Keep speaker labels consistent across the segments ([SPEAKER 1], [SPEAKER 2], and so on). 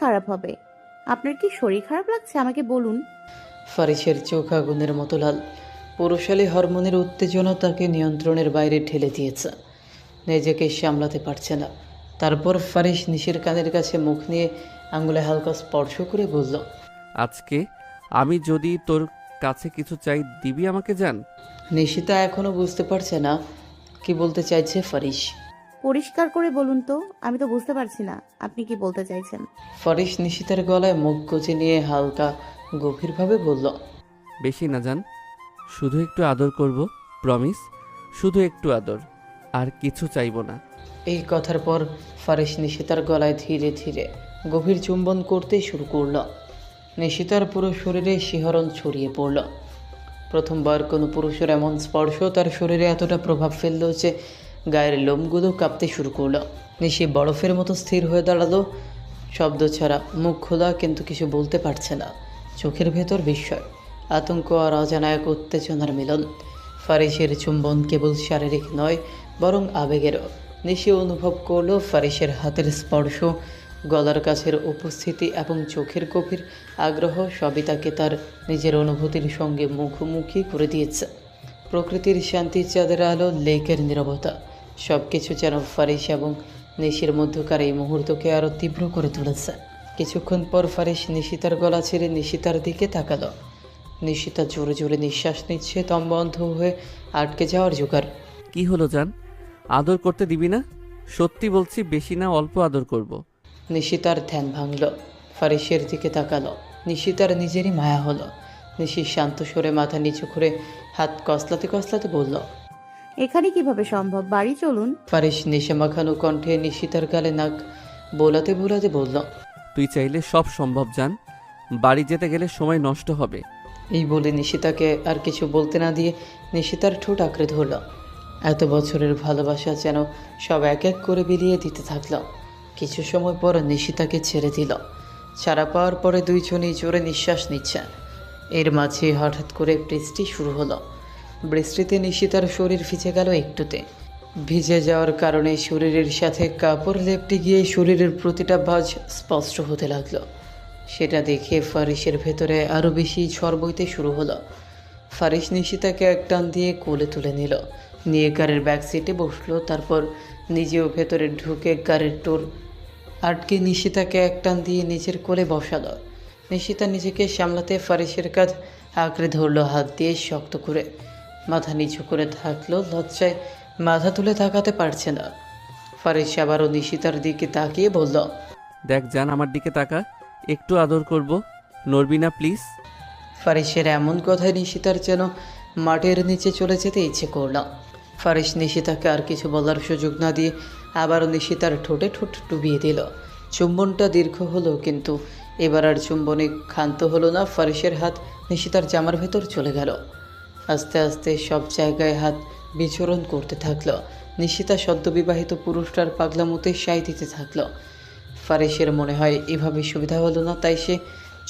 [SPEAKER 1] খারাপ হবে? আপনার কি শরীর খারাপ লাগছে? আমাকে বলুন।
[SPEAKER 2] ফারিসের চোখ আগুনের মতো লাল। পুরুষালী হরমোনের উত্তেজনা তাকে নিয়ন্ত্রণের বাইরে ঠেলে দিয়েছে। নিজেকে সামলাতে পারছে না। তারপর ফারিস নিশির কানের কাছে মুখ নিয়ে আঙুলে হালকা স্পর্শ করে বলল,
[SPEAKER 3] আজকে আমি যদি তোর কাছে কিছু চাই, দিবি আমাকে জান?
[SPEAKER 2] নিশিতা এখনো বুঝতে পারছে না কি বলতে চাইছে ফারিস।
[SPEAKER 1] পরিষ্কার করে বলুন তো, আমি তো বুঝতে পারছি না আপনি কি বলতে চাইছেন।
[SPEAKER 2] ফারিস নিশিতার গলায় মুখ গুজে নিয়ে হালকা গভীরভাবে বলল,
[SPEAKER 3] বেশি না জান, শুধু একটু আদর করব, প্রমিস। শুধু একটু আদর, আর কিছু চাইবো না।
[SPEAKER 2] এই কথার পর ফারিস নিশিতার গলায় ধীরে ধীরে গভীর চুম্বন করতে শুরু করল। নিশিতার পুরো শরীরে শিহরণ ছড়িয়ে পড়ল। প্রথমবার কোনো পুরুষের এমন স্পর্শ তার শরীরে এতটা প্রভাব ফেলল যে গায়ের লোমগুলো কাঁপতে শুরু করলো। নিশি বরফের মতো স্থির হয়ে দাঁড়ালো, শব্দ ছাড়া, মুখ খোলা, কিন্তু কিছু বলতে পারছে না। চোখের ভেতর বিস্ময়, আতঙ্ক আর অজানা এক উত্তেজনার মিলন। ফারিসের চুম্বন কেবল শারীরিক নয়, বরং আবেগেরও। নিশি অনুভব করলো ফারিসের হাতের স্পর্শ, গলার কাছের উপস্থিতি এবং চোখের গভীর আগ্রহ সবই তাকে তার নিজের অনুভূতির সঙ্গে মুখোমুখি করে দিয়েছে। প্রকৃতির শান্তি, চাঁদের আলো, লেকের নীরবতা, সব কিছু যেন ফারিস এবং নিশির মধ্যকার এই মুহূর্তকে আরও তীব্র করে তুলেছে। কিছুক্ষণ পর ফারিস নিশিতার গলা ছেড়ে নিশিতার দিকে তাকালো। নিশিতা জোরে জোরে নিঃশ্বাস নিচ্ছে, দম বন্ধ হয়ে আটকে যাওয়ার জোগাড়।
[SPEAKER 3] কি হলো জান, আদর করতে দিবি না? সত্যি বলছি, বেশি না, অল্প আদর করব।
[SPEAKER 2] নিশিতার ধ্যান ভাঙল, ফারিসের দিকে তাকালো। নিশিতার নিজেরই মায়া হলো। নিশি শান্ত স্বরে মাথা নিচু করে হাত কসলাতে কসলাতে বলল,
[SPEAKER 1] এখানে কিভাবে সম্ভব? বাড়ি চলুন।
[SPEAKER 2] ফারিস নেশে মাখানো কণ্ঠে নিশিতার গালে নাক বোলাতে বোলাতে বলল,
[SPEAKER 3] তুই চাইলে সব সম্ভব জান, বাড়ি যেতে গেলে সময় নষ্ট হবে।
[SPEAKER 2] এই বলে নিশিতাকে আর কিছু বলতে না দিয়ে নিশিতার ঠোঁট আঁকড়ে ধরল। এত বছরের ভালোবাসা যেন সব এক এক করে বিলিয়ে দিতে থাকলো। কিছু সময় পর নিশিতাকে ছেড়ে দিল। ছাড়া পাওয়ার পরে দুইজনই জোরে নিঃশ্বাস নিচ্ছে। এর মাঝে হঠাৎ করে বৃষ্টি শুরু হলো। বৃষ্টিতে নিশিতার শরীর ভিজে গেল একটুতে। ভিজে যাওয়ার কারণে শরীরের সাথে কাপড় লেপটে গিয়ে শরীরের প্রতিটা ভাঁজ স্পষ্ট হতে লাগলো। সেটা দেখে ফারিসের ভেতরে আরও বেশি ঝড় বইতে শুরু হলো। ফারিস নিশিতাকে এক টান দিয়ে কোলে তুলে নিল, নিয়ে গাড়ির ব্যাক সিটে বসলো। তারপর নিজেও ভেতরে ঢুকে গাড়ির টোর আটকে নিশিতাকে এক টান দিয়ে নিজের কোলে বসালো। নিশিতা নিজেকে সামলাতে ফারিসের কাঁধ আঁকড়ে ধরলো হাত দিয়ে শক্ত করে। মাথা নিচু করে থাকলো, লজ্জায় মাথা তুলে তাকাতে পারছে না। ফারিস আবারও নিশিতার দিকে তাকিয়ে বলল,
[SPEAKER 3] দেখ জান, আমার দিকে তাকা, একটু আদর করব, নড়বি না প্লিজ।
[SPEAKER 2] ফারিসের এমন কথায় নিশিতার যেন মাটির নিচে চলে যেতে ইচ্ছে করল। ফারিস নিশিতাকে আর কিছু বলার সুযোগ না দিয়ে আবারও নিশিতার ঠোঁটে ঠোঁট ডুবিয়ে দিল। চুম্বনটা দীর্ঘ হলো, কিন্তু এবার আর চুম্বনে ক্ষান্ত হলো না। ফারিসের হাত নিশিতার জামার ভেতর চলে গেল। আস্তে আস্তে সব জায়গায় হাত বিচরণ করতে থাকলো। নিশিতা সদ্যবিবাহিত পুরুষটার পাগলামোতে সাই দিতে থাকলো। ফারিসের মনে হয় এভাবে সুবিধা হলো না, তাই সে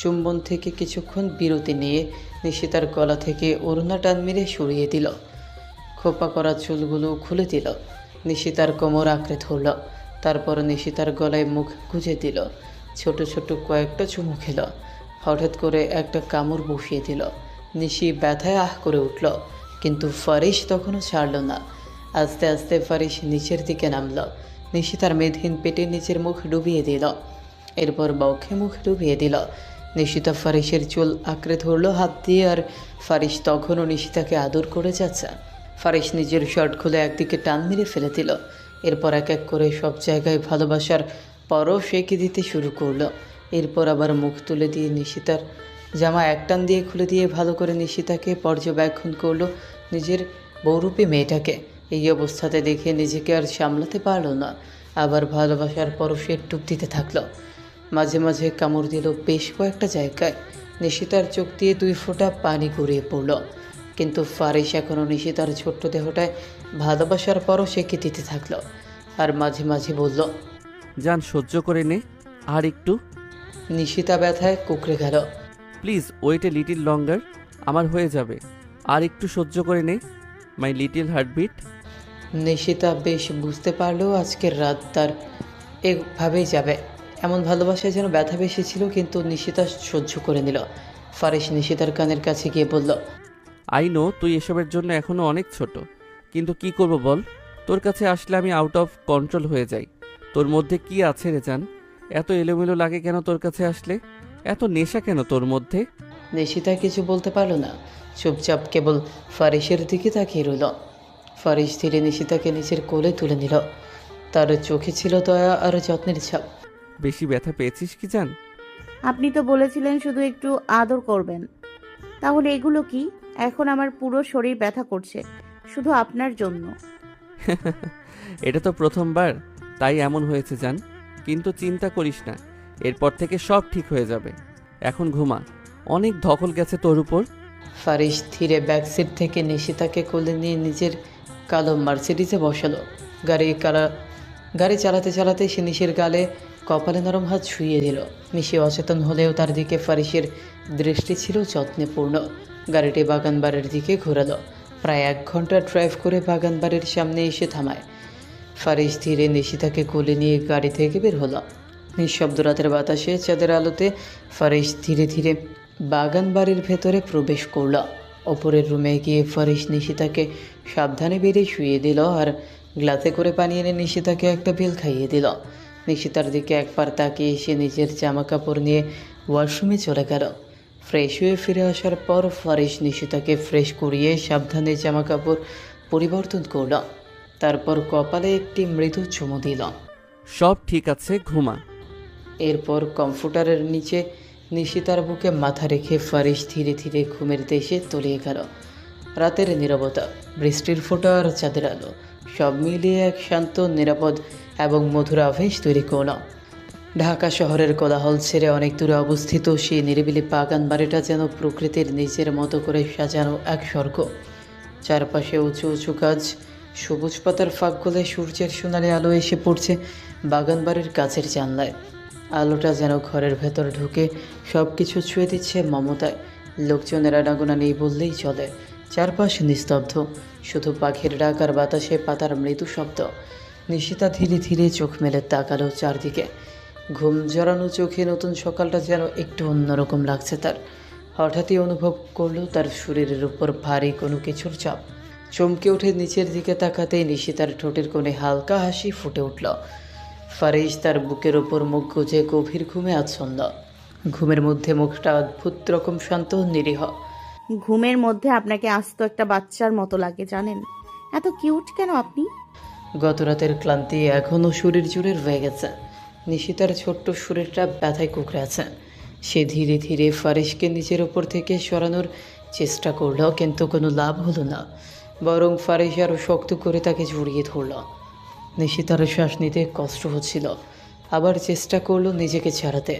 [SPEAKER 2] চুম্বন থেকে কিছুক্ষণ বিরতি নিয়ে নিশিতার গলা থেকে ওড়না টান মেরে সরিয়ে দিল। খোপা করা চুলগুলো খুলে দিল। নিশিতার কোমর আঁকড়ে ধরল। তারপর নিশিতার গলায় মুখ গুঁজে দিল। ছোট ছোট কয়েকটা চুমু খেল। হঠাৎ করে একটা কামড় বসিয়ে দিল। নিশি ব্যথায় আহ করে উঠল, কিন্তু ফারিস তখনও ছাড়ল না। আস্তে আস্তে ফারিস নিচের দিকে নামল। নিশিতার মেদহীন পেটে নিচের মুখ ডুবিয়ে দিল, এরপর বক্ষে মুখ ডুবিয়ে দিল। নিশিতা ফারিসের চুল আঁকড়ে ধরল হাত দিয়ে, আর ফারিস তখনও নিশিতাকে আদর করে যাচ্ছে। ফারিস নিজের শার্ট খুলে একদিকে টান মেরে ফেলে দিল। এরপর এক এক করে সব জায়গায় ভালোবাসার পরশ এঁকে দিতে শুরু করলো। এরপর আবার মুখ তুলে দিয়ে নিশিতার জামা এক টান দিয়ে খুলে দিয়ে ভালো করে নিশিতাকে পর্যবেক্ষণ করলো, নিজের বৌরূপী মেয়েটাকে। এই অবস্থাতে দেখে নিজেকে আর সামলাতে পারল না, আবার ভালোবাসার পরশের টুপ দিতে থাকলো। মাঝে মাঝে কামড় দিল বেশ কয়েকটা জায়গায়। নিশিতার চোখ দিয়ে 2 ফোঁটা পানি গড়িয়ে পড়ল, কিন্তু ফারিস এখনও নিশিতার ছোট্ট দেহটায় ভালোবাসার পরশ এঁকে দিতে থাকলো। আর মাঝে মাঝে বলল,
[SPEAKER 3] জান সহ্য করে নে, আর একটু।
[SPEAKER 2] নিশিতা ব্যথায় কুঁকড়ে গেল।
[SPEAKER 3] প্লিজ ওয়েট এ লিটিল লঙ্গার, আমার হয়ে যাবে, আর একটু সহ্য করে নে, মাই লিটিল হার্টবিট।
[SPEAKER 2] নিশিতা বেশ বুঝতে পারলো আজকের রাত তার এভাবেই যাবে। এমন ভালোবাসায় যেন ব্যথা বেশি ছিল, কিন্তু নিশিতা সহ্য করে নিল। ফারিস নিশিতার কানের কাছে গিয়ে বলল,
[SPEAKER 3] আই নো তুই এসবের জন্য এখনও অনেক ছোট, কিন্তু কি করব বল, তোর কাছে আসলে আমি আউট অফ কন্ট্রোল হয়ে যাই। তোর মধ্যে কি আছে রে জান? এত এলোমেলো লাগে কেন তোর কাছে আসলে? এত নেশা কেন তোর মধ্যে?
[SPEAKER 2] নিশিতা কিছু বলতে পারল না, চুপচাপ কেবল ফারিসের দিকে তাকিয়ে রইল। ফারিস ধীরে নিশিতাকে নিজের কোলে তুলে নিল। তার চোখে ছিল দয়া আর যত্নের ছাপ।
[SPEAKER 3] বেশি ব্যথা পেয়েছিস কি জান?
[SPEAKER 1] আপনি তো বলেছিলেন শুধু একটু আদর করবেন। তাহলে এগুলো কি? এখন আমার পুরো শরীর ব্যথা করছে, শুধু আপনার জন্য।
[SPEAKER 3] এটা তো প্রথমবার, তাই এমন হয়েছে জান। কিন্তু চিন্তা করিস না, এরপর থেকে সব ঠিক হয়ে যাবে। এখন ঘুমা, অনেক ধকল গেছে তোর উপর।
[SPEAKER 2] ফারিস ধীরে ব্যাকসিট থেকে নিশিতাকে কোলে নিয়ে নিজের কালো মার্সিডিজে বসালো। গাড়ি চালাতে চালাতে সে নিশির গালে কপালে নরম হাত ছুঁয়ে দিল। নিশি অচেতন হলেও তার দিকে ফারিসের দৃষ্টি ছিল যত্নপূর্ণ। গাড়িটি বাগানবাড়ির দিকে ঘোরালো। প্রায় 1 ঘন্টা ড্রাইভ করে বাগানবাড়ির সামনে এসে থামায়। ফারিস ধীরে নিশিতাকে কোলে নিয়ে গাড়ি থেকে বের হলো। নিঃশব্দ রাতের বাতাসে চাঁদের আলোতে ফারিস ধীরে ধীরে বাগান বাড়ির ভেতরে প্রবেশ করল। ওপরের রুমে গিয়ে ফারিস নিশিতাকে সাবধানে বেরিয়ে শুয়ে দিল আর গ্লাসে করে পানি এনে নিশিতাকে একটা বেল খাইয়ে দিল। নিশিতার দিকে একবার তাকিয়ে সে নিজের জামা কাপড় নিয়ে ওয়াশরুমে চলে গেল। ফ্রেশ হয়ে ফিরে আসার পর ফারিস নিশিতাকে ফ্রেশ করিয়ে সাবধানে জামা কাপড় পরিবর্তন করল। তারপর কপালে একটি মৃদু চুমু দিল।
[SPEAKER 3] সব ঠিক আছে, ঘুমা।
[SPEAKER 2] এরপর কম্পিউটারের নিচে নিশিতার বুকে মাথা রেখে ফারিস ধীরে ধীরে ঘুমের দেশে তলিয়ে গেল। রাতের নীরবতা, বৃষ্টির ফোঁটা আর চাঁদের আলো সব মিলিয়ে এক শান্ত, নিরাপদ এবং মধুর আবেশ তৈরি করল। ঢাকা শহরের কোলাহল ছেড়ে অনেক দূরে অবস্থিত সেই নিরিবিলি বাগান বাড়িটা যেন প্রকৃতির নিজের মতো করে সাজানো এক স্বর্গ। চারপাশে উঁচু উঁচু গাছ, সবুজ পাতার ফাঁক গলে সূর্যের সোনালি আলো এসে পড়ছে বাগান বাড়ির কাছের জানলায়। আলোটা যেন ঘরের ভেতর ঢুকে সব কিছু ছুঁয়ে দিচ্ছে মমতায়। লোকজনের আনাগোনা নেই বললেই চলে। চারপাশ নিস্তব্ধ, শুধু পাখির ডাক আর বাতাসে পাতার মৃদু শব্দ। নিশিতা ধীরে ধীরে চোখ মেলে তাকালো চারদিকে। ঘুম জড়ানো চোখে নতুন সকালটা যেন একটু অন্যরকম লাগছে তার। হঠাৎই অনুভব করলো তার শরীরের উপর ভারী কোনো কিছুর চাপ। চমকে উঠে নিচের দিকে তাকাতেই নিশিতার ঠোঁটের কোণে হালকা হাসি ফুটে উঠল। ফারিস তার বুকের ওপর মুখ গুজে গভীর ঘুমে আচ্ছন্ন। ঘুমের মধ্যে মুখটা অদ্ভুত রকম শান্ত, নিরীহ।
[SPEAKER 1] ঘুমের মধ্যে আপনাকে আস্ত একটা বাচ্চার মতো লাগে জানেন। এত কিউট কেন আপনি?
[SPEAKER 2] গত রাতের ক্লান্তি এখনও শরীর জুড়ে রয়ে গেছে। নিশিতার ছোট্ট শরীরটা ব্যথায় কুঁকড়ে আছে। সে ধীরে ধীরে ফারিসকে নিজের ওপর থেকে সরানোর চেষ্টা করলো, কিন্তু কোনো লাভ হলো না। বরং ফারিস আরও শক্ত করে তাকে জড়িয়ে ধরল। নিশিতার শ্বাস নিতে কষ্ট হচ্ছিল। আবার চেষ্টা করলো নিজেকে ছাড়াতে।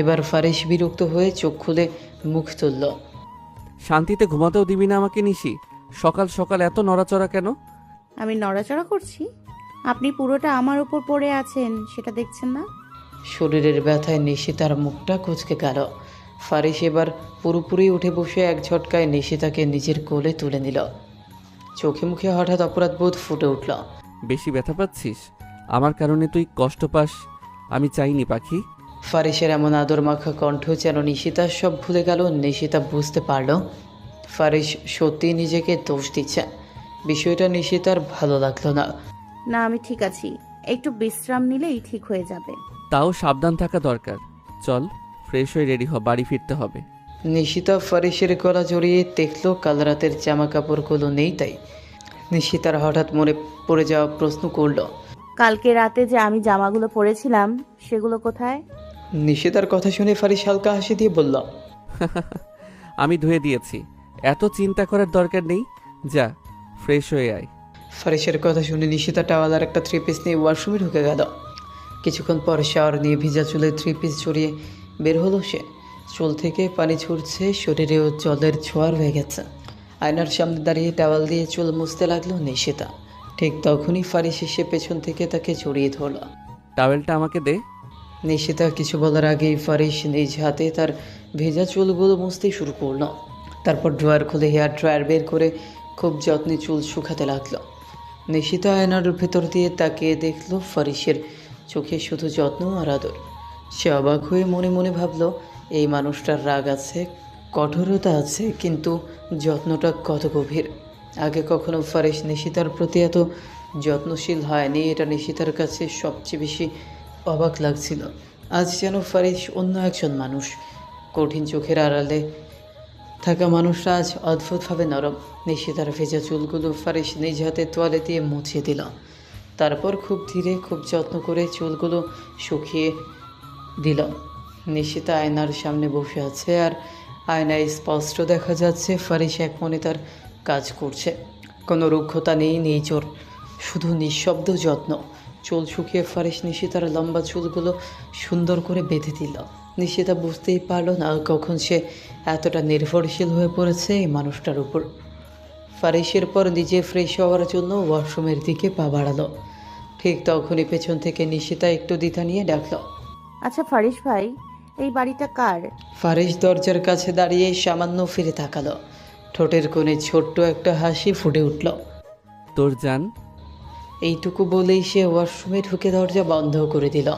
[SPEAKER 2] এবার ফারিস বিরক্ত হয়ে চোখ খুলে মুখ তুলল।
[SPEAKER 3] শান্তিতে ঘুমাতেও দিবি না আমাকে নিশি? সকাল সকাল এত নড়াচড়া কেন?
[SPEAKER 1] আমি নড়াচড়া করছি? আপনি পুরোটা আমার উপর পড়ে আছেন, সেটা দেখছেন না?
[SPEAKER 2] শরীরের ব্যথায় নিশিতার মুখটা কুঁচকে গেল। ফারিস এবার পুরোপুরি উঠে বসে এক ঝটকায় নিশিতাকে নিজের কোলে তুলে নিল। চোখে মুখে হঠাৎ অপরাধবোধ ফুটে উঠল।
[SPEAKER 3] বেশি ব্যথা পাচ্ছিস? আমার কারণে তুই কষ্ট পাস আমি চাইনি পাখি।
[SPEAKER 2] ফারিসের এমন আদর মাখা কণ্ঠ যেন নিশিতা সব ভুলে গেল। নিশিতা বুঝতে পারল ফারিস সত্যি নিজেকে দোষ দিচ্ছে। বিষয়টা নিশিতার ভালো লাগলো না।
[SPEAKER 1] না, আমি ঠিক আছি, একটু বিশ্রাম নিলেই ঠিক হয়ে যাবে।
[SPEAKER 3] তাও সাবধান থাকা দরকার। চল ফ্রেশ হয়ে রেডি হ, বাড়ি ফিরতে হবে।
[SPEAKER 2] নিশিতা ফারিসের গলা জড়িয়ে দেখল কাল রাতের জামা কাপড়গুলো নেই। তাই নিশিতার হঠাৎ মনে পড়ে যাওয়া প্রশ্ন করল,
[SPEAKER 1] কালকে রাতে যে আমি জামাগুলো পরেছিলাম সেগুলো কোথায়?
[SPEAKER 2] নিশিতার কথা শুনে ফারিস হালকা হাসি দিয়ে বলল,
[SPEAKER 3] আমি ধুয়ে দিয়েছি, এত চিন্তা করার দরকার নেই, যা ফ্রেশ হয়ে আয়।
[SPEAKER 2] ফারিসের কথা শুনে নিশিতা টাওয়ালার একটা 3 পিস নিয়ে ওয়াশরুমে ঢুকে গেল। কিছুক্ষণ পর শাওয়ার নিয়ে ভিজা চুলে 3 পিস জড়িয়ে বের হলো সে। চুল থেকে পানি ছুটছে, শরীরেও জলের ছোঁয়ার হয়ে গেছে। আয়নার সামনে দাঁড়িয়ে টাওয়াল দিয়ে চুল মুছতে লাগলো নিশিতা। ঠিক তখনই ফারিস এসে পেছন থেকে তাকে জড়িয়ে ধরল।
[SPEAKER 3] টাওয়েলটা আমাকে দে।
[SPEAKER 2] নিশিতা কিছু বলার আগেই ফারিস নিজ হাতে তার ভেজা চুলগুলো মুছতে শুরু করলো। তারপর ড্রয়ার খুলে হেয়ার ড্রায়ার বের করে খুব যত্নে চুল শুকাতে লাগলো। নিশিতা আয়নার ভেতর দিয়ে তাকিয়ে দেখলো ফারিসের চোখে শুধু যত্ন আর আদর। সে অবাক হয়ে মনে মনে ভাবল, এই মানুষটার রাগ আছে, কঠোরতা আছে, কিন্তু যত্নটা কত গভীর। আগে কখনো ফারিস নিশিতার প্রতি এত যত্নশীল হয়নি। এটা নিশিতার কাছে সবচেয়ে বেশি অবাক লাগছিল। আজ যেন ফারিস অন্য একজন মানুষ। কঠিন চোখের আড়ালে থাকা মানুষটা আজ অদ্ভুতভাবে নরম। নিশিতার ভেজা চুলগুলো ফারিস নিজ হাতে তোয়ালে দিয়ে মুছিয়ে দিল। তারপর খুব ধীরে, খুব যত্ন করে চুলগুলো শুকিয়ে দিল। নিশিতা আয়নার সামনে বসে আছে, আর আয়নায় স্পষ্ট দেখা যাচ্ছে ফারিস এক মনে তার কাজ করছে। কোনো রুক্ষতা নেই, নেই জোর, শুধু নিঃশব্দ যত্ন। চুল শুকিয়ে ফারিস নিশিতার লম্বা চুলগুলো সুন্দর করে বেঁধে দিল। নিশিতা বুঝতেই পারল না কখন সে এতটা নির্ভরশীল হয়ে পড়েছে এই মানুষটার উপর। ফারিসের পর নিজে ফ্রেশ হওয়ার জন্য ওয়াশরুমের দিকে পা বাড়ালো। ঠিক তখনই পেছন থেকে নিশিতা একটু দ্বিধা নিয়ে ডাকল,
[SPEAKER 1] আচ্ছা ফারিস ভাই, এই বাড়িটা কার?
[SPEAKER 2] ফারিস দরজার কাছে দাঁড়িয়ে সামান্য ফিরে তাকালো। ঠোঁটের কোণে ছোট্ট একটা হাসি ফুটে উঠল।
[SPEAKER 3] তোর জান।
[SPEAKER 2] এইটুকু বলেই সে ওয়াশরুমে ঢুকে দরজা বন্ধ করে দিল।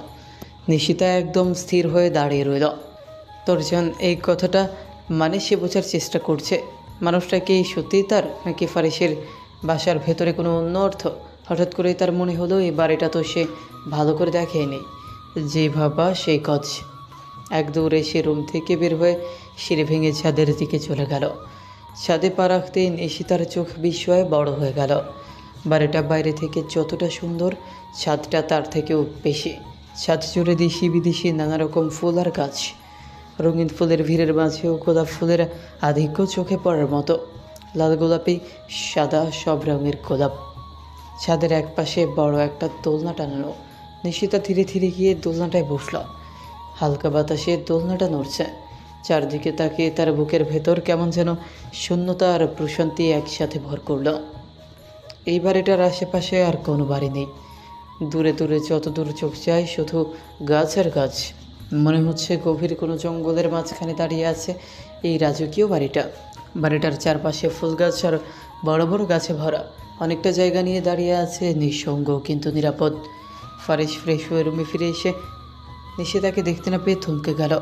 [SPEAKER 2] নিশিতা একদম স্থির হয়ে দাঁড়িয়ে রইল। তর্জন এই কথাটা মানে সে বোঝার চেষ্টা করছে মানুষটা কি সত্যিই তার, নাকি ফারিসের বাসার ভেতরে কোনো অন্য অর্থ। হঠাৎ করেই তার মনে হলো এই বাড়িটা তো সে ভালো করে দেখেনি। যে ভাবা সেই কাজ। এক দৌড়ে সে রুম থেকে বের হয়ে সিঁড়ি ভেঙে ছাদের দিকে চলে গেল। ছাদে পা রাখতেই নিশিতার চোখ বিস্ময়ে বড় হয়ে গেল। বাড়িটা বাইরে থেকে যতটা সুন্দর, ছাদটা তার থেকেও বেশি। ছাদ জুড়ে দেশি বিদেশি নানা রকম ফুল আর গাছ। রঙিন ফুলের ভিড়ের মাঝেও গোলাপ ফুলের আধিক্য চোখে পড়ার মতো। লাল গোলাপি, সাদা, সব রঙের গোলাপ। ছাদের এক পাশে বড় একটা দোলনা টানানো। নিশিতা ধীরে ধীরে গিয়ে দোলনাটায় বসল। হালকা বাতাসে দোলনাটা নড়ছে। চারদিকে তাকিয়ে তার বুকের ভেতর কেমন যেন শূন্যতা আর প্রশান্তি একসাথে ভর করল। এই বাড়িটার আশেপাশে আর কোনো বাড়ি নেই। দূরে দূরে যত দূর চোখ যায় শুধু গাছ আর গাছ। মনে হচ্ছে গভীর কোনো জঙ্গলের মাঝখানে দাঁড়িয়ে আছে এই রাজকীয় বাড়িটা। বাড়িটার চারপাশে ফুল গাছ আর বড় বড় গাছে ভরা। অনেকটা জায়গা নিয়ে দাঁড়িয়ে আছে, নিঃসঙ্গ কিন্তু নিরাপদ। ফারিস ফ্রেশ হয়ে রুমে ফিরে এসে নিশিতাকে দেখতে না পেয়ে থমকে গেল।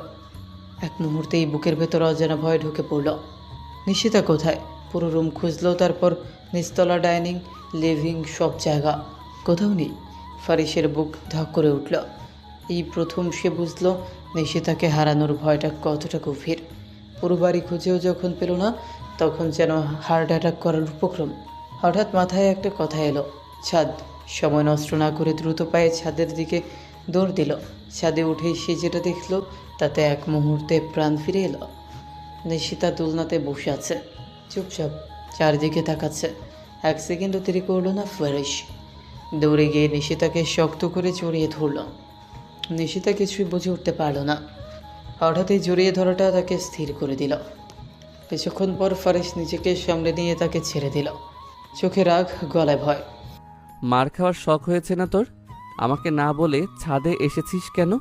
[SPEAKER 2] এক মুহূর্তেই বুকের ভেতর অজানা ভয় ঢুকে পড়ল। নিশিতা কোথায়? পুরো রুম খুঁজলো, তারপর নিচতলা, ডাইনিং, লিভিং, সব জায়গা, কোথাও নেই। ফারিসের বুক ধক করে উঠল। এই প্রথম সে বুঝল নিশিতাকে হারানোর ভয়টা কতটা গভীর। পুরো বাড়ি খুঁজেও যখন পেল না, তখন যেন হার্ট অ্যাটাক করার উপক্রম। হঠাৎ মাথায় একটা কথা এলো, ছাদ। সময় নষ্ট না করে দ্রুত পায়ে ছাদের দিকে দৌড় দিল। ছাদে উঠেই সে যেটা দেখল তাতে এক মুহূর্তে প্রাণ ফিরে এলো। নিশিতা দোলনাতে বসে আছে, চুপচাপ, চারদিকে তাকাচ্ছে। এক সেকেন্ডও দেরি করল না ফারিস। দৌড়ে গিয়ে নিশিতাকে শক্ত করে জড়িয়ে ধরল। নিশিতা কিছুই বুঝে উঠতে পারল না। হঠাৎই জড়িয়ে ধরাটা তাকে স্থির করে দিল। কিছুক্ষণ পর ফারিস নিজেকে সামলে নিয়ে তাকে ছেড়ে দিল। চোখে রাগ, গলায় ভয়।
[SPEAKER 3] মার খাওয়ার শখ হয়েছে না তোর? আমাকে না বলে ছাদে এসেছিস কেন?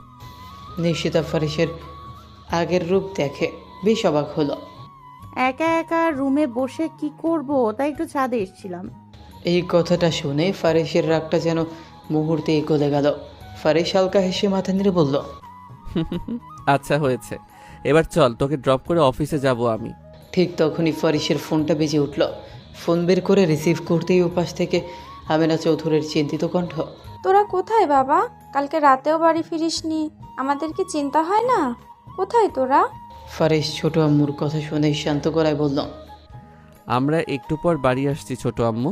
[SPEAKER 2] নিশিতা ফারিসের আগের রূপ দেখে বেশ অবাক হলো।
[SPEAKER 1] একা একা রুমে বসে কি করব, তাই একটু ছাদে এসেছিলাম।
[SPEAKER 2] এই কথাটা শুনে ফারিসের রাগটা যেন মুহূর্তেই গলে গেল। ফারিস হালকা হেসে মাথা নেড়ে বলল,
[SPEAKER 3] আচ্ছা হয়েছে, এবার চল, তোকে ড্রপ করে অফিসে যাব আমি।
[SPEAKER 2] ঠিক তখনই ফারিসের ফোনটা বেজে উঠল। ফোন বের করে রিসিভ করতেই ওপাশ থেকে আমেনা চৌধুরীর চিন্তিত কণ্ঠ।
[SPEAKER 4] তোরা কোথায় বাবা? কালকে রাতেও বাড়ি ফিরিসনি, আমাদের কি চিন্তা হয় না? কোথায় তোরা?
[SPEAKER 2] ফারিস ছোট আম্মুর কথা শুনে শান্ত গলায় বলল,
[SPEAKER 3] আমরা একটু পর বাড়ি আসছি ছোট আম্মু,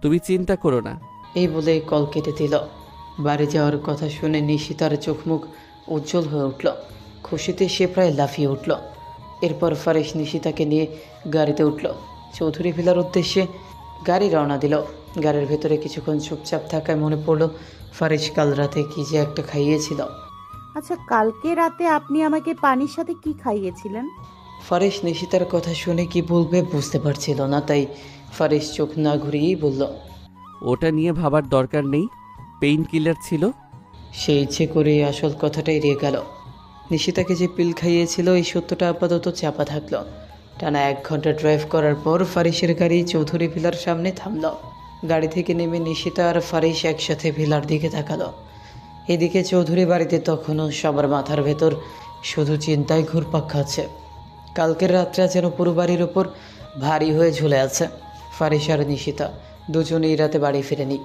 [SPEAKER 3] তুমি চিন্তা করো না।
[SPEAKER 2] এই বলে কল কেটে দিল। বাড়ি যাওয়ার কথা শুনে নিশিতার চোখ মুখ উজ্জ্বল হয়ে উঠল। খুশিতে সে প্রায় লাফিয়ে উঠল। এরপর ফারিস নিশিতাকে নিয়ে গাড়িতে উঠল। চৌধুরী ভিলার উদ্দেশ্যে গাড়ি রওনা দিল। গাড়ির ভেতরে কিছুক্ষণ চুপচাপ থাকায় মনে পড়ল ফারিস কাল রাতে কি যে একটা খাইয়েছিল।
[SPEAKER 1] আচ্ছা, কালকে রাতে আপনি আমাকে পানির সাথে কি খাইয়েছিলেন?
[SPEAKER 2] ফারিস নিশিতার কথা শুনে কি বলবে বুঝতে পারছিল না, তাই ফারিস চোখ না ঘুরিয়েই বলল,
[SPEAKER 3] ওটা নিয়ে ভাবার দরকার নেই, পেইন কিলার ছিল।
[SPEAKER 2] সে ইচ্ছে করে আসল কথাটাই এড়িয়ে গেল। নিশিতাকে যে পিল খাইয়েছিল এই সত্যটা আপাতত চাপা থাকলো। টানা 1 ঘন্টা ড্রাইভ করার পর ফারিসের গাড়ি চৌধুরী ভিলার সামনে থামল। গাড়ি থেকে নেমে নিশিতা আর ফারিস একসাথে ভিলার দিকে তাকালো। এদিকে চৌধুরী বাড়িতে তখনও সবার মাথার ভেতর শুধু চিন্তায় ঘুরপাক খাচ্ছে। কালকের রাতটা যেন পুরো বাড়ির ওপর ভারী হয়ে ঝুলে আছে। ফারিস আর নিশিতা দুজনেই রাতে বাড়ি ফিরেনি।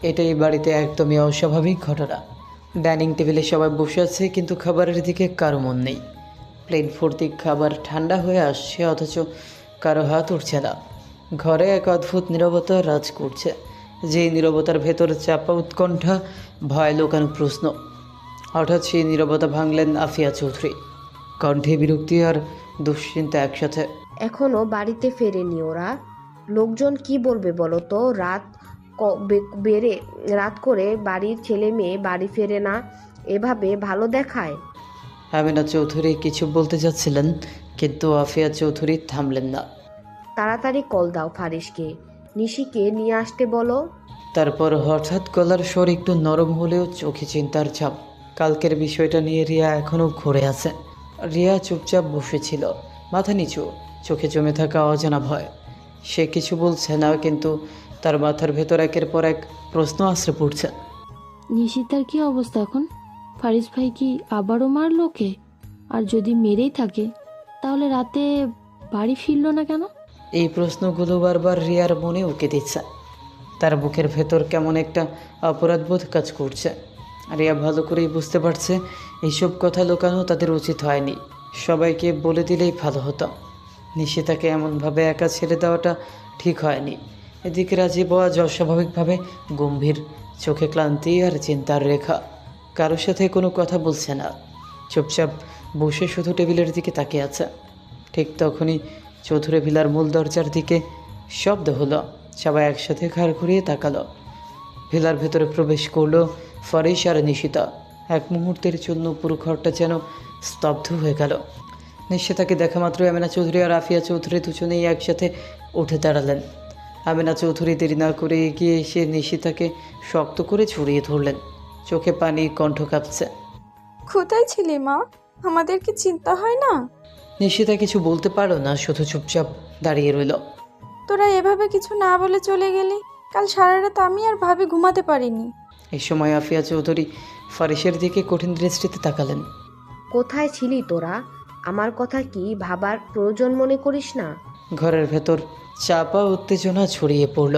[SPEAKER 2] এটাই বাড়িতে একদমই অস্বাভাবিক ঘটনা। ডাইনিং টেবিলে সবাই বসে আছে, কিন্তু খাবারের দিকে কারো মন নেই। প্লেট ভর্তি খাবার ঠান্ডা হয়ে আসছে, অথচ কারো হাত উঠছে না। ঘরে এক অদ্ভুত নীরবতা রাজ করছে, যেই নীরবতার ভেতর চাপা উৎকণ্ঠা, ভয় লুকানো প্রশ্ন। হঠাৎ সেই নীরবতা ভাঙলেন আফিয়া চৌধুরী, কণ্ঠে বিরক্তি আর দুশ্চিন্তা একসাথে।
[SPEAKER 5] এখনো বাড়িতে ফেরেনি ওরা। লোকজন কি বলবে বলো তো? রাত করে বাড়ির ছেলে মেয়ে বাড়ি ফেরে না, এভাবে ভালো দেখায়?
[SPEAKER 2] আমিনা চৌধুরী কিছু বলতে যাচ্ছিলেন, কিন্তু আফিয়া চৌধুরী থামলেন না।
[SPEAKER 5] তাড়াতাড়ি কল দাও ফারিসকে, নিশিকে নিয়ে আসতে বলো।
[SPEAKER 2] তারপর হঠাৎ গলার স্বর একটু নরম হলেও চোখে চিন্তার ছাপ। কালকের বিষয়টা নিয়ে রিয়া এখনও ঘুরে আছে। রিয়া চুপচাপ বসেছিল, মাথা নিচু, চোখে জমে থাকা অজানা ভয়। সে কিছু বলছে না, কিন্তু তার মাথার ভেতর একের পর এক প্রশ্ন আশ্রে পড়ছে।
[SPEAKER 6] নিশিতার কি অবস্থা এখন? ফারিস ভাই কি আবারও মারলো ওকে? আর যদি মেরেই থাকে তাহলে রাতে বাড়ি ফিরলো না কেন?
[SPEAKER 2] এই প্রশ্নগুলো বারবার রিয়ার মনে উকে দিচ্ছে। তার বুকের ভেতর কেমন একটা অপরাধবোধ কাজ করছে। রিয়া ভালো করেই বুঝতে পারছে এইসব কথা লুকানো তাদের উচিত হয়নি। সবাইকে বলে দিলেই ভালো হতো। নিশিতাকে এমনভাবে একা ছেড়ে দেওয়াটা ঠিক হয়নি। এদিকে রাজীব আজ অস্বাভাবিকভাবে গম্ভীর, চোখে ক্লান্তি আর চিন্তার রেখা। কারোর সাথে কোনো কথা বলছে না, চুপচাপ বসে শুধু টেবিলের দিকে তাকিয়ে আছে। ঠিক তখনই চৌধুরী ভিলার মূল দরজার দিকে শব্দ হলো। সবাই একসাথে ঘাড় ঘুরিয়ে তাকালো। ভিলার ভেতরে প্রবেশ করলো ফারিস আর নিশিতা। এক মুহূর্তের জন্য পুরো ঘরটা যেন স্তব্ধ হয়ে গেল। নিশিতাকে দেখা মাত্রই আমিনা চৌধুরী আর আফিয়া চৌধুরী দুজনেই একসাথে উঠে দাঁড়ালেন। আমিনা চৌধুরী দেরি না করে এগিয়ে এসে নিশিতাকে শক্ত করে ছড়িয়ে ধরলেন। চোখে পানি, কণ্ঠ কাঁপছে।
[SPEAKER 4] কোথায় ছিলি মা? আমাদের কি চিন্তা হয় না?
[SPEAKER 2] নিশিতা কিছু বলতে পারল না, শুধু চুপচাপ দাঁড়িয়ে রইল।
[SPEAKER 4] তোরা এভাবে কিছু না বলে চলে গেলি। কাল সারা রাত আমি আর ভাবি ঘুমাতে পারিনি।
[SPEAKER 2] এই সময় আফিয়া চৌধুরী ফারিসের দিকে কঠিন দৃষ্টিতে তাকালেন।
[SPEAKER 5] কোথায় ছিলি তোরা? আমার কথা কি ভাবার প্রয়োজন মনে করিস না?
[SPEAKER 2] ঘরের ভেতর চাপা উত্তেজনা ছড়িয়ে পড়ল।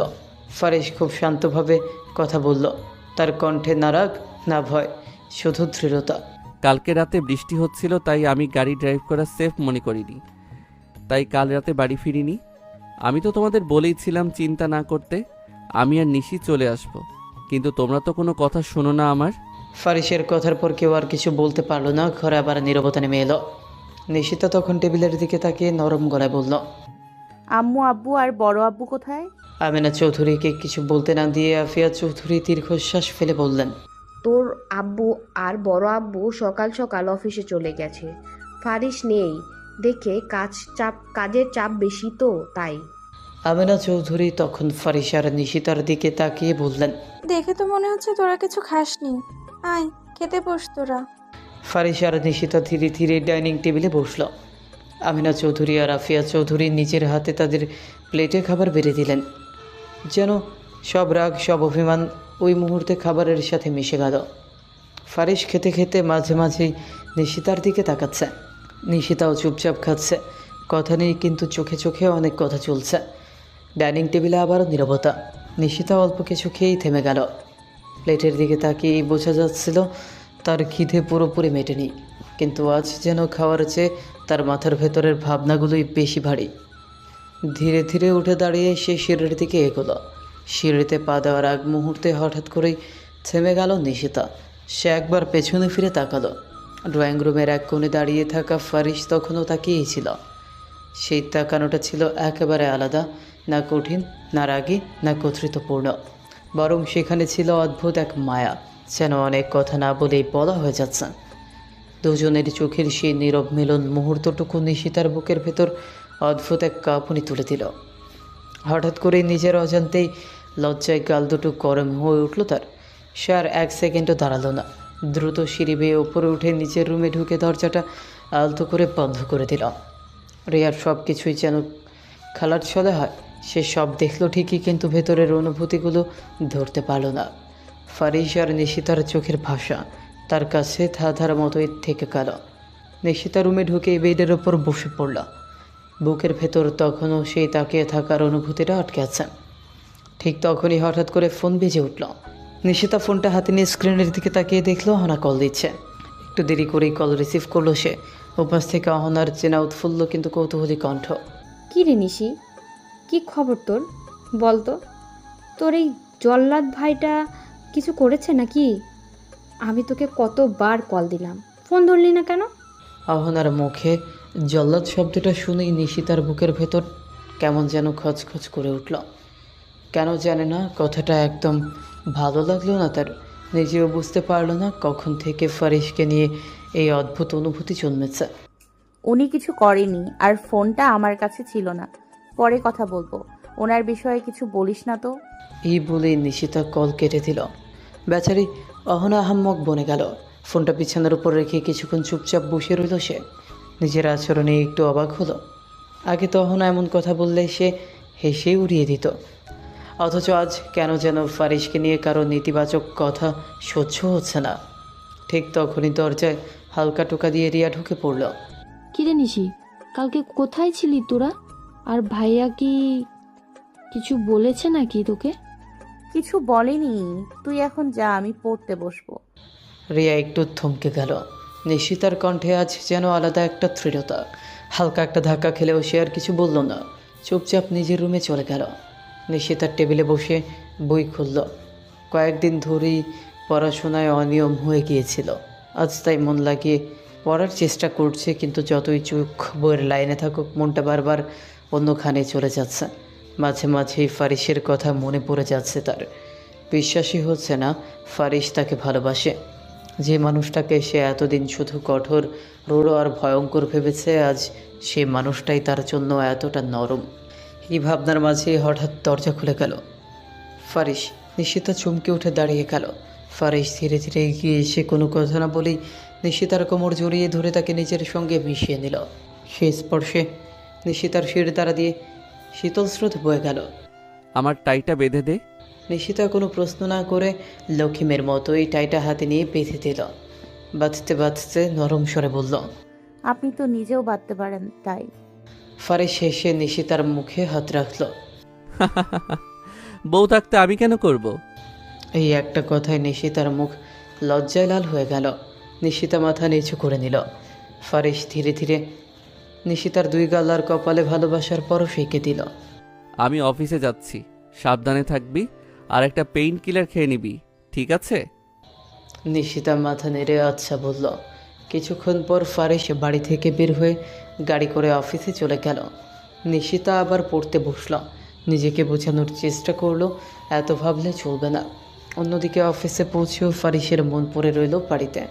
[SPEAKER 2] ফারিস খুব শান্তভাবে কথা বলল, তার কণ্ঠে না রাগ না ভয়, শুধু দৃঢ়তা।
[SPEAKER 3] কালকে রাতে বৃষ্টি হচ্ছিল, তাই আমি গাড়ি ড্রাইভ করা সেফ মনে করিনি, তাই কাল রাতে বাড়ি ফিরিনি। আমি তো তোমাদের বলেইছিলাম চিন্তা না করতে, আমি আর নিশি চলে আসব, কিন্তু তোমরা তো কোনো কথা শোনো না আমার।
[SPEAKER 2] ফারিসের কথার পর কেউ আর কিছু বলতে পারল না। ঘরে আবার নীরবতা নেমে এলো। নিশিতা তখন টেবিলের দিকে তাকিয়ে নরম গলায় বলল,
[SPEAKER 1] আম্মু আব্বু আর বড় আব্বু কোথায়?
[SPEAKER 2] আমিনা চৌধুরীকে কিছু বলতে না দিয়ে আফিয়া চৌধুরী দীর্ঘশ্বাস ফেলে বললেন,
[SPEAKER 5] তোর আব্বু আর বড় আব্বু সকাল সকাল অফিসে চলে গেছে। ফারিস নেই দেখে কাজের চাপ বেশি তো তাই।
[SPEAKER 2] আমিনা চৌধুরী তখন ফারিস আর নিশিতার দিকে তাকিয়ে বললেন,
[SPEAKER 4] দেখে তো মনে হচ্ছে তোরা কিছু খাসনি। আয় খেতে বস তোরা।
[SPEAKER 2] ফারিস আর নিশিতা ধীরে ধীরে ডাইনিং টেবিলে বসল। আমিনা চৌধুরী আর আফিয়া চৌধুরী নিজের হাতে তাদের প্লেটে খাবার বেড়ে দিলেন। যেন সব রাগ, সব অভিমান ওই মুহূর্তে খাবারের সাথে মিশে গেল। ফারিস খেতে খেতে মাঝে মাঝেই নিশিতার দিকে তাকাচ্ছে। নিশিতাও চুপচাপ খাচ্ছে, কথা নেই, কিন্তু চোখে চোখে অনেক কথা চলছে। ডাইনিং টেবিলে আবারও নীরবতা। নিশিতা অল্প কিছু খেয়েই থেমে গেল। প্লেটের দিকে তাকিয়েই বোঝা যাচ্ছিল তার খিদে পুরোপুরি মেটেনি, কিন্তু আজ যেন খাওয়ার চেয়ে তার মাথার ভেতরের ভাবনাগুলোই বেশি ভারী। ধীরে ধীরে উঠে দাঁড়িয়ে সে সিঁড়ির দিকে এগোলো। সিঁড়িতে পা দেওয়ার আগ মুহূর্তে হঠাৎ করেই থেমে গেল নিশিতা। সে একবার পেছনে ফিরে তাকালো। ড্রয়িং রুমের এক কোণে দাঁড়িয়ে থাকা ফারিস তখনও তাকিয়েই ছিল। সেই তাকানোটা ছিল একেবারে আলাদা, না কঠিন, না রাগী, না কর্তৃত্বপূর্ণ, বরং সেখানে ছিল অদ্ভুত এক মায়া, যেন অনেক কথা না বলেই বলা হয়ে যাচ্ছে। দুজনের চোখের সেই নীরব মিলন মুহূর্তটুকু নিশিতার বুকের ভেতর অদ্ভুত এক কাঁপুনি তুলে দিল। হঠাৎ করে নিজের অজান্তেই লজ্জায় গাল দুটো গরম হয়ে উঠল তার। সে আর এক সেকেন্ডও দাঁড়ালো না। দ্রুত সিঁড়ি বেয়ে ওপরে উঠে নিজের রুমে ঢুকে দরজাটা আলতো করে বন্ধ করে দিল। রিয়ার সব কিছুই যেন খেলার ছলে হয়। সে সব দেখলো ঠিকই, কিন্তু ভেতরের অনুভূতিগুলো ধরতে পারল না। ফারিস আর নিশিতার চোখের ভাষা তার কাছে ধাঁধার মতোই থেকে গেল। নিশিতা রুমে ঢুকে বেডের ওপর বসে পড়ল। বুকের ভেতর তখনও সেই তাকিয়ে থাকার অনুভূতিটা আটকে আছে। ঠিক তখনই হঠাৎ করে ফোন বেজে উঠল। নিশিতা ফোনটা হাতে নিয়ে স্ক্রিনের দিকে তাকিয়ে দেখলো অহনা কল দিচ্ছে। একটু দেরি করেই কল রিসিভ করলো সে। উপাস থেকে অহনার চেনা উৎফুল্ল কিন্তু কৌতূহলী কণ্ঠ।
[SPEAKER 7] কি রে নিশি, কি খবর তোর? বল তো, তোর এই জল্লাদ ভাইটা কিছু করেছে নাকি? আমি তোকে কতবার কল দিলাম, ফোন ধরলি না কেন?
[SPEAKER 2] অহনার মুখে জল্লাদ শব্দটা শুনেই নিশিতার বুকের ভেতর কেমন যেন খচখচ করে উঠল। কেন জানে না, কথাটা একদম ভালো লাগলো না তার। নিজেও বুঝতে পারলো না কখন থেকে ফারিসকে নিয়ে এই অদ্ভুত অনুভূতি জন্মেছে।
[SPEAKER 1] উনি কিছু করেনি, আর ফোনটা আমার কাছে ছিল না। পরে কথা বলবো, ওনার বিষয়ে কিছু বলিস না তো।
[SPEAKER 2] এই বলেই নিশিতা কল কেটে দিল। বেচারি অহনা আহাম্মক বনে গেল। ফোনটা বিছানার উপর রেখে কিছুক্ষণ চুপচাপ বসে রইল সে। নিজের আচরণে একটু অবাক হলো। আগে তো অহনা এমন কথা বললে সে হেসেই উড়িয়ে দিত, অথচ আজ কেন যেন ফারিসকে নিয়ে কারো নেতিবাচক কথা সহ্য হচ্ছে না। ঠিক তখনই দরজায় হালকা টোকা দিয়ে রিয়া ঢুকে পড়ল।
[SPEAKER 6] কিরে নিশি, কালকে কোথায় ছিলি তোরা? আর ভাইয়া কি কিছু বলেছে নাকি তোকে?
[SPEAKER 1] কিছু বলেনি, তুই এখন যা, আমি পড়তে বসবো।
[SPEAKER 2] রিয়া একটু থমকে গেল। নিশিতার কণ্ঠে আজ যেন আলাদা একটা দৃঢ়তা। হালকা একটা ধাক্কা খেলেও সে আর কিছু বলল না, চুপচাপ নিজের রুমে চলে গেল। নিশিতার টেবিলে বসে বই খুলল। কয়েকদিন ধরেই পড়াশোনায় অনিয়ম হয়ে গিয়েছিল। আজ তাই মন লাগিয়ে পড়ার চেষ্টা করছে, কিন্তু যতই চোখ বইয়ের লাইনে থাকুক মনটা বারবার অন্যখানে চলে যাচ্ছে। মাঝে মাঝেই ফারিসের কথা মনে পড়ে যাচ্ছে তার। বিশ্বাসই হচ্ছে না ফারিস তাকে ভালোবাসে। যে মানুষটাকে সে এতদিন শুধু কঠোর, রূঢ় আর ভয়ঙ্কর ভেবেছে, আজ সে মানুষটাই তার জন্য এতটা নরম। এই ভাবনার মাঝে হঠাৎ দরজা খুলে গেল। ফারিস। নিশিতা চমকে উঠে দাঁড়িয়ে গেল। ফারিস ধীরে ধীরে এগিয়ে এসে কোনো কথা না বলেই নিশিতার কোমর জড়িয়ে ধরে তাকে নিজের সঙ্গে মিশিয়ে নিল। সেই স্পর্শে নিশিতার শির দ্বারা দিয়ে শীতল স্রোত বয়ে গেল।
[SPEAKER 3] আমার টাইটা বেঁধে দে।
[SPEAKER 2] নিশিতা কোনো প্রশ্ন না করে লক্ষ্মীমের মতোই টাইটা হাতে নিয়ে বেঁধে দিল। বাঁধতে বাঁধতে নরম স্বরে বলল,
[SPEAKER 1] আপনি তো নিজেও বাঁধতে পারেন, তাই।
[SPEAKER 2] ফারিস শেষে নিশিতার মুখে হাত রাখল।
[SPEAKER 3] বউ থাকতে আমি কেন করব?
[SPEAKER 2] এই একটা কথায় নিশিতার মুখ লজ্জায় লাল হয়ে গেল। নিশিতা মাথা নিচু করে নিল। ফারিস ধীরে ধীরে নিশিতার দুই গাল আর কপালে ভালোবাসার পরশ এঁকে দিল।
[SPEAKER 3] আমি অফিসে যাচ্ছি, সাবধানে থাকবি, আর একটা পেইন কিলার খেয়ে নিবি, ঠিক আছে?
[SPEAKER 2] নিশিতা মাথা নেড়ে আচ্ছা বলল। কিছুক্ষণ পর ফারিস বাড়ি থেকে বের হয়ে গাড়ি করে অফিসে চলে গেল। নিশিতা আবার পড়তে বসল। নিজেকে বোঝানোর চেষ্টা করলো এত ভাবলে চলবে না। অন্যদিকে অফিসে পৌঁছেও ফারিসের মন পড়ে রইল বাড়িতে।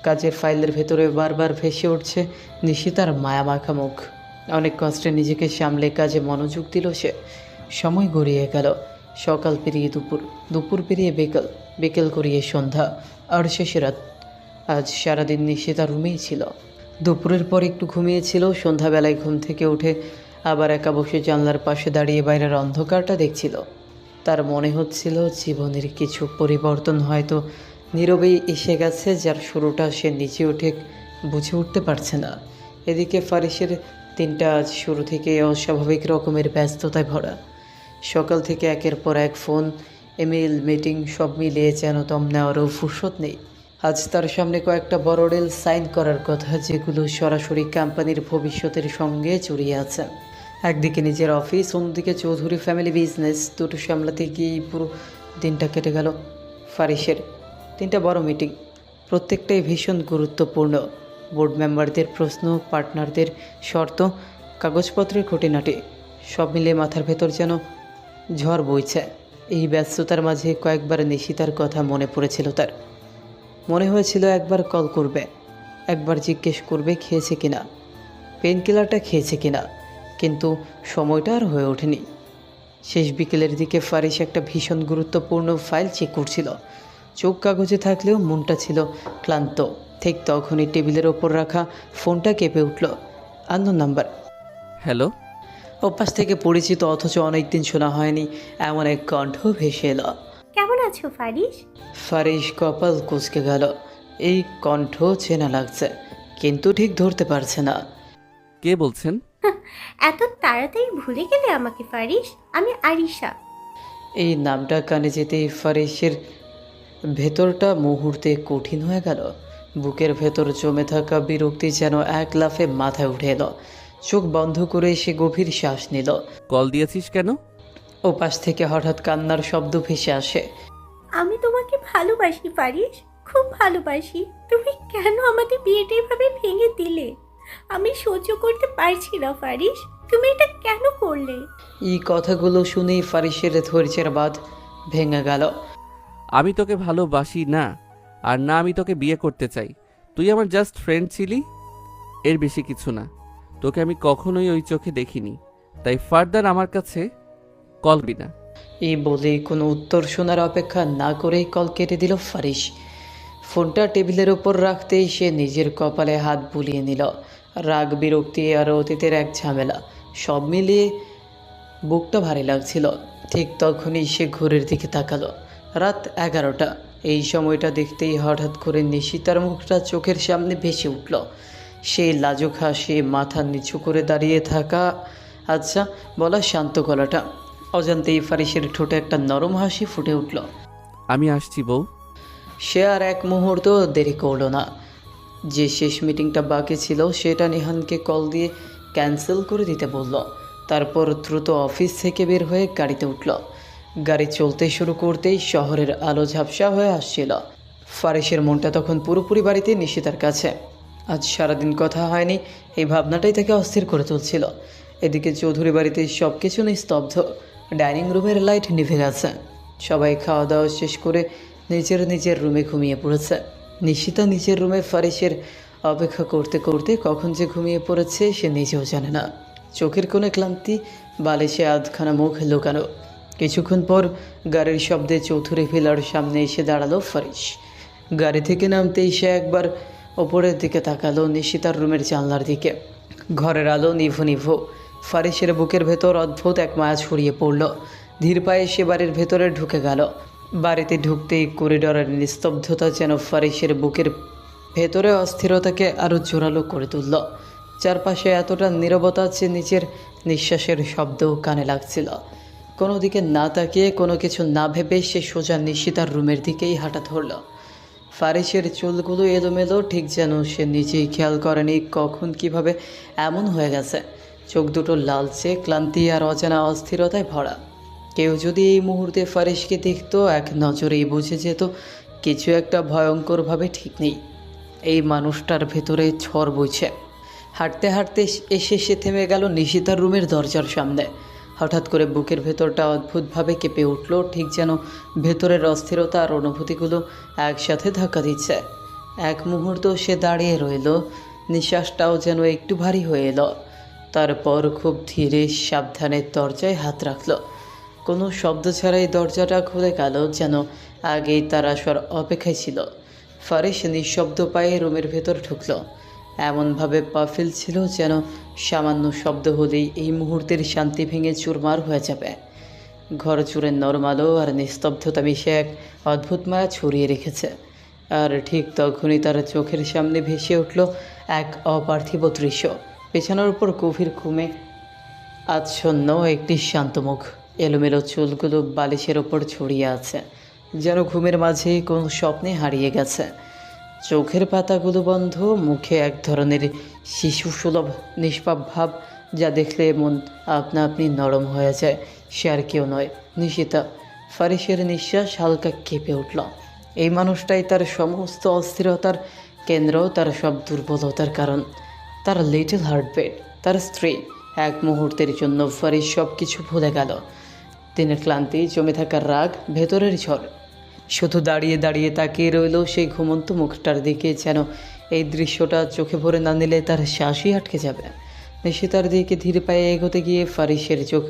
[SPEAKER 2] কাজের ফাইলের ভেতরে বারবার ভেসে উঠছে নিশিতার মায়ামাখা মুখ। অনেক কষ্টে নিজেকে সামলে কাজে মনোযোগ দিল সে। সময় গড়িয়ে গেল। সকাল পেরিয়ে দুপুর, দুপুর পেরিয়ে বিকেল, বিকেল করিয়ে সন্ধ্যা, আর শেষে রাত। আজ সারাদিন নিশিতা রুমেই ছিল। দুপুরের পর একটু ঘুমিয়েছিল। সন্ধ্যাবেলায় ঘুম থেকে উঠে আবার একা বসে জানলার পাশে দাঁড়িয়ে বাইরের অন্ধকারটা দেখছিল। তার মনে হচ্ছিল জীবনের কিছু পরিবর্তন হয়তো নীরবেই এসে গেছে, যার শুরুটা সে নিজেও ঠিক বুঝে উঠতে পারছে না। এদিকে ফারিসের দিনটা আজ শুরু থেকে অস্বাভাবিক রকমের ব্যস্ততায় ভরা। সকাল থেকে একের পর এক ফোন, ইমেল, মিটিং সব মিলিয়ে যেন দম নেওয়ারও ফুরসত নেই। আজ তার সামনে কয়েকটা বড় ডিল সাইন করার কথা, যেগুলো সরাসরি কোম্পানির ভবিষ্যতের সঙ্গে জড়িয়ে আছে। একদিকে নিজের অফিস, অন্যদিকে চৌধুরী ফ্যামিলি বিজনেস, দুটো সামলাতে গিয়েই পুরো দিনটা কেটে গেল ফারিসের। 3টা বড় মিটিং, প্রত্যেকটাই ভীষণ গুরুত্বপূর্ণ। বোর্ড মেম্বারদের প্রশ্ন, পার্টনারদের শর্ত, কাগজপত্রের খুঁটিনাটি সব মিলিয়ে মাথার ভেতর যেন ঝড় বইছে। এই ব্যস্ততার মাঝে কয়েকবার নিশিতার কথা মনে পড়েছিল তার। মনে হয়েছিল একবার কল করবে, একবার জিজ্ঞেস করবে খেয়েছে কিনা, পেন কিলারটা খেয়েছে কিনা, কিন্তু সময়টা আর হয়ে ওঠেনি। শেষ বিকেলের দিকে ফারিস একটা ভীষণ গুরুত্বপূর্ণ ফাইল চেক করছিল। চোখ কাগজে থাকলেও মনটা ছিল ক্লান্ত। ঠিক তখনই টেবিলের ওপর রাখা ফোনটা কেঁপে উঠল। Unknown number.
[SPEAKER 3] হ্যালো।
[SPEAKER 2] অভ্যাস থেকে পরিচিত অথচ অনেক দিন শোনা হয়নি এমন এক কণ্ঠ ভেসে এলো।
[SPEAKER 8] কেমন আছো ফারিস?
[SPEAKER 2] ফারিস কপাল কুঁচকে গেল। এই কণ্ঠ চেনা লাগছে, কিন্তু ঠিক ধরতে পারছে না।
[SPEAKER 3] কে বলছেন?
[SPEAKER 8] এত তাড়াতাড়ি ভুলে গেলে আমাকে ফারিস? আমি আরিশা।
[SPEAKER 2] এই নামটা কানে যেতেই ফারিসের ভেতরটা মুহূর্তে কঠিন হয়ে গেল। বুকের ভেতর জমে থাকা বিরক্তি যেন এক লাফে মাথায় উঠে এলো। চোখ বন্ধ করে সে গভীর শ্বাস নিল।
[SPEAKER 3] কল দিয়েছিস কেন?
[SPEAKER 2] ওপাশ থেকে হঠাৎ কান্নার শব্দ ভেসে আসে।
[SPEAKER 8] আমি তোমাকে ভালোবাসি ফারিস, খুব ভালোবাসি। তুমি কেন আমাদের বিয়েটা এভাবে ভেঙে দিলে? আমি সহ্য করতে পারছি না ফারিস, তুমি এটা কেন করলে?
[SPEAKER 2] এই কথাগুলো শুনেই ফারিসের ধৈর্যের বাঁধ ভেঙে গেল।
[SPEAKER 3] আমি তোকে ভালোবাসি না, আর না আমি তোকে বিয়ে করতে চাই। তুই আমার জাস্ট ফ্রেন্ড ছিলি, এর বেশি কিছু না। তোকে আমি কখনোই ওই চোখে দেখিনি, তাই ফার্দার আমার কাছে কল দিবি না।
[SPEAKER 2] এই বলে কোনো উত্তর শোনার অপেক্ষা না করেই কল কেটে দিল ফারিস। ফোনটা টেবিলের ওপর রাখতেই সে নিজের কপালে হাত বুলিয়ে নিল। রাগ, বিরক্তি আর অতীতের এক ঝামেলা সব মিলিয়ে বুকটা ভারী লাগছিল। ঠিক তখনই সে ঘড়ির দিকে তাকালো। রাত 11টা। এই সময়টা দেখতেই হঠাৎ করে নিশিতার মুখটা চোখের সামনে ভেসে উঠল। সেই লাজুক হাসি, মাথা নিচু করে দাঁড়িয়ে থাকা, আচ্ছা বলা শান্ত গলাটা। অজান্তেই ফারিসের ঠোঁটে একটা নরম হাসি ফুটে উঠল।
[SPEAKER 3] আমি আসছি বউ।
[SPEAKER 2] সে আর এক মুহূর্ত দেরি করল না। যে শেষ মিটিংটা বাকি ছিল সেটা নিহানকে কল দিয়ে ক্যান্সেল করে দিতে বলল। তারপর দ্রুত অফিস থেকে বের হয়ে গাড়িতে উঠল। গাড়ি চলতে শুরু করতেই শহরের আলো ঝাপসা হয়ে আসছিল। ফারিসের মনটা তখন পুরোপুরি বাড়িতে নিশিতার কাছে। আজ সারাদিন কথা হয়নি, এই ভাবনাটাই তাকে অস্থির করে তুলছিল। এদিকে চৌধুরী বাড়িতে সব কিছু নিস্তব্ধ। ডাইনিং রুমের লাইট নিভে গেছে। সবাই খাওয়া দাওয়া শেষ করে নিজের নিজের রুমে ঘুমিয়ে পড়েছে। নিশিতা নিজের রুমে ফারিসের অপেক্ষা করতে করতে কখন যে ঘুমিয়ে পড়েছে সে নিজেও জানে না। চোখের কোণে ক্লান্তি, বালিশে আধখানা মুখ লুকানো। কিছুক্ষণ পর গাড়ির শব্দে চৌধুরী ভিলার সামনে এসে দাঁড়ালো ফারিস। গাড়ি থেকে নামতেই সে একবার ওপরের দিকে তাকালো, নিশিতার রুমের জানলার দিকে। ঘরের আলো নিভু নিভু। ফারিসের বুকের ভেতর অদ্ভুত এক মায়া ছড়িয়ে পড়ল। ধীর পায়ে সে বাড়ির ভেতরে ঢুকে গেল। বাড়িতে ঢুকতেই করিডোরের নিস্তব্ধতা যেন ফারিসের বুকের ভেতরে অস্থিরতাকে আরও জোরালো করে তুলল। চারপাশে এতটা নীরবতা যে নিজের নিঃশ্বাসের শব্দও কানে লাগছিল। কোনো দিকে না তাকিয়ে, কোনো কিছু না ভেবে সে সোজা নিশিতার রুমের দিকেই হাঁটা ধরল। ফারিসের চুলগুলো এলোমেলো, ঠিক যেন সে নিজেই খেয়াল করেনি কখন কিভাবে এমন হয়ে গেছে। চোখ দুটো লালচে, ক্লান্তি আর অজানা অস্থিরতায় ভরা। কেউ যদি এই মুহূর্তে ফারিসকে দেখতো, এক নজরেই বুঝে যেত কিছু একটা ভয়ঙ্করভাবে ঠিক নেই। এই মানুষটার ভেতরে ঝড় বইছে। হাঁটতে হাঁটতে এসে সে থেমে গেল নিশিতার রুমের দরজার সামনে। হঠাৎ করে বুকের ভেতরটা অদ্ভুতভাবে কেঁপে উঠল, ঠিক যেন ভেতরের অস্থিরতা আর অনুভূতিগুলো একসাথে ধাক্কা দিচ্ছে। এক মুহূর্ত সে দাঁড়িয়ে রইল, নিঃশ্বাসটাও যেন একটু ভারী হয়ে এলো। তারপর খুব ধীরে সাবধানে দরজায় হাত রাখল। কোনো শব্দ ছাড়াই দরজাটা খুলে গেল, যেন আগেই তার আসার অপেক্ষায় ছিল। ফারিস নিঃশব্দ পায়ে রুমের ভেতর ঢুকল। এমনভাবে পা ফেলছিল যেন সামান্য শব্দ হলেই এই মুহূর্তের শান্তি ভেঙে চুরমার হয়ে যাবে। ঘর জুড়ে নরম আলো আর নিস্তব্ধতা মিশে এক অদ্ভুত মায়া ছড়িয়ে রেখেছে। আর ঠিক তখনই তার চোখের সামনে ভেসে উঠল এক অপার্থিব দৃশ্য। পেছনের উপর গভীর ঘুমে আচ্ছন্ন একটি শান্ত মুখ। এলোমেলো চুলগুলো বালিশের ওপর ছড়িয়ে আছে, যেন ঘুমের মাঝে কোন স্বপ্নে হারিয়ে গেছে। চোখের পাতাগুলো বন্ধ, মুখে এক ধরনের শিশু সুলভ নিষ্পাপ ভাব, যা দেখলে মন আপনা আপনি নরম হয়ে যায়। সে আর কেউ নয়, নিশিতা। ফারিসের নিঃশ্বাস হালকা কেঁপে উঠল। এই মানুষটাই তার সমস্ত অস্থিরতার কেন্দ্র, তার সব দুর্বলতার কারণ, তার লিটল হার্টবিট, তার স্ত্রী। এক মুহূর্তের জন্য ফারিস সব কিছু ভুলে গেল। দিনের ক্লান্তি, জমে থাকার রাগ, ভেতরের ঝড়। শুধু দাঁড়িয়ে দাঁড়িয়ে তাকিয়ে রইল সেই ঘুমন্ত মুখটার দিকে, যেন এই দৃশ্যটা চোখে ভরে না নিলে তার শ্বাসই আটকে যাবে। নিশিতার দিকে ধীরে পায়ে এগোতে গিয়ে ফারিসের চোখ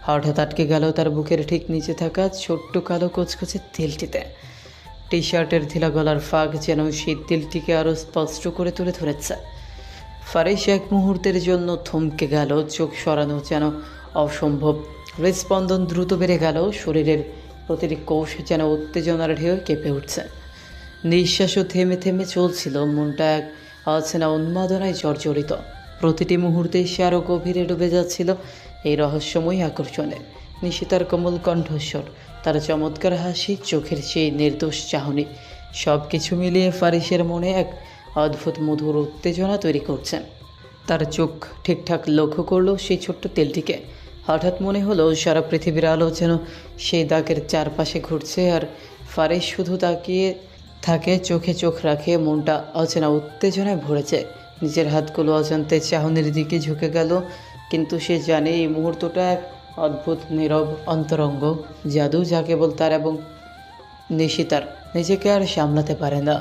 [SPEAKER 2] হঠাৎ আটকে গেল তার বুকের ঠিক নিচে থাকা ছোট্ট কালো কোচকোচে তিলটিতে। টি শার্টের ঢিলা গলার ফাঁক যেন সেই তিলটিকে আরও স্পষ্ট করে তুলে ধরেছে। ফারিস এক মুহূর্তের জন্য থমকে গেল, চোখ সরানো যেন অসম্ভব। হৃদস্পন্দন দ্রুত বেড়ে গেল, শরীরের প্রতিটি কোষ যেন উত্তেজনার ঢেউ কেঁপে উঠছে। নিঃশ্বাসও থেমে থেমে চলছিল। মনটা এক অচেনা উন্মাদনায় জর্জরিত। প্রতিটি মুহূর্তে সে আরও গভীরে ডুবে যাচ্ছিল এই রহস্যময় আকর্ষণে। নিশিতার কোমল কণ্ঠস্বর, তার চমৎকার হাসি, চোখের সেই নির্দোষ চাহনি, সব কিছু মিলিয়ে ফারিসের মনে এক অদ্ভুত মধুর উত্তেজনা তৈরি করছে। তার চোখ ঠিকঠাক লক্ষ্য করলো সেই ছোট্ট তেলটিকে। হঠাৎ মনে হলো সারা পৃথিবীর আলো যেন সেই দাগের চারপাশে ঘুরছে, আর ফারিস শুধু তাকিয়ে থাকে, চোখে চোখ রাখে। মনটা অচেনা উত্তেজনায় ভরেছে। নিজের হাতগুলো অজান্তে চাহনির দিকে ঝুঁকে গেল, কিন্তু সে জানে এই মুহূর্তটা এক অদ্ভুত নীরব অন্তরঙ্গ জাদু, যা কেবল তার এবং নিশিতার নিজেকে আর সামলাতে পারে না।